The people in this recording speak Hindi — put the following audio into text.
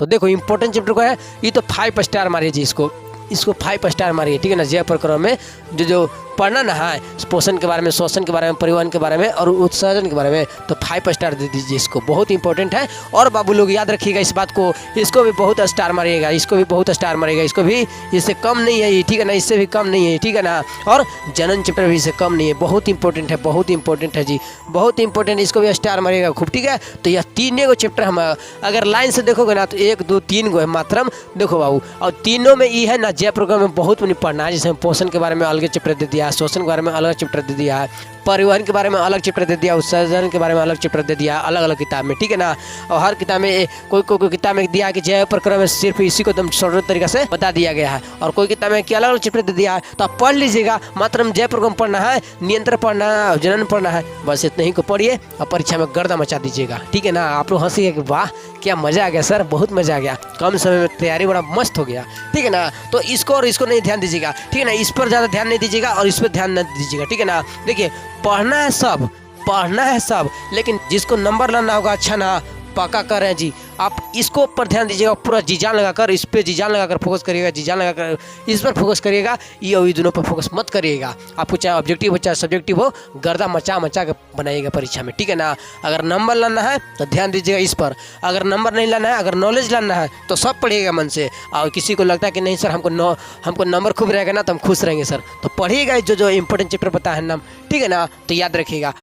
तो देखो इंपॉर्टेंट चैप्टर को है, ये तो 5 स्टार मारिए जी, इसको 5 स्टार मारिए, ठीक है ना। जय प्रकरण में जो पढ़ना ना है पोषण के बारे में, शोषण के बारे में, परिवहन के बारे में और उत्सर्जन के बारे में, तो 5 स्टार दे दीजिए इसको, बहुत इंपॉर्टेंट है। और बाबू लोग याद रखिएगा इस बात को, इसको भी बहुत स्टार मारिएगा, इसको भी बहुत स्टार मारिएगा, इसको भी इससे कम नहीं है ये, ठीक है ना, इससे भी कम नहीं है, ठीक है ना। और जनन चैप्टर भी इससे कम नहीं है, बहुत इंपॉर्टेंट है, बहुत इंपॉर्टेंट है जी, बहुत इंपॉर्टेंट, इसको भी स्टार मारिएगा खूब, ठीक है। तो यह 3 गो चैप्टर हम अगर लाइन से देखोगे ना तो 1 2 3 गो है मात्रम, देखो बाबू, और तीनों में ये है ना जय प्रोग्राम में बहुत नहीं पढ़ना है। जैसे पोषण के बारे में अलग चैप्टर दे दिया है, शोषण के बारे में अलग चैप्टर दे दिया है, परिवहन के बारे में अलग चैप्टर दे दिया, उत्सर्जन के बारे में अलग चैप्टर दे दिया, अलग अलग किताब में, ठीक है ना। और हर किताब में कोई किताब में दिया है कि जय प्रकरण में सिर्फ इसी को एकदम सरल तरीके से बता दिया गया है, और कोई किताब में कि अलग अलग चैप्टर दे दिया है। तो आप पढ़ लीजिएगा, मात्र जय प्रकरण पढ़ना है, नियंत्रण पढ़ना है, जनन पढ़ना है, बस इतना ही को पढ़िए और परीक्षा में गर्दा मचा दीजिएगा, ठीक है ना। आप लोग हंसिए कि वाह क्या मजा आ गया सर, बहुत मजा आ गया, कम समय में तैयारी बड़ा मस्त हो गया, ठीक है ना। तो इसको और इसको नहीं ध्यान दीजिएगा, ठीक है ना, इस पर ज़्यादा ध्यान नहीं दीजिएगा और इस पर ध्यान न दीजिएगा, ठीक है ना। देखिए पढ़ना है सब, लेकिन जिसको नंबर लाना होगा अच्छा ना पक्का कर रहे हैं जी, आप इसको पर ध्यान दीजिएगा, पूरा जी जान लगाकर इस पे जी जान लगाकर फोकस करिएगा, जी जान लगाकर इस पर फोकस करिएगा, ये और ये दोनों पर फोकस मत करिएगा। आपको चाहे ऑब्जेक्टिव हो चाहे सब्जेक्टिव हो, गर्दा मचा के बनाइएगा परीक्षा में, ठीक है ना। अगर नंबर लाना है तो ध्यान दीजिएगा इस पर, अगर नंबर नहीं लाना है, अगर नॉलेज लाना है तो सब पढ़िएगा मन से। और किसी को लगता है कि नहीं सर हमको नंबर खूब रहेगा ना तो हम खुश रहेंगे सर, तो पढ़िएगा जो इंपॉर्टेंट चैप्टर पता है नाम, ठीक है ना। तो याद रखिएगा।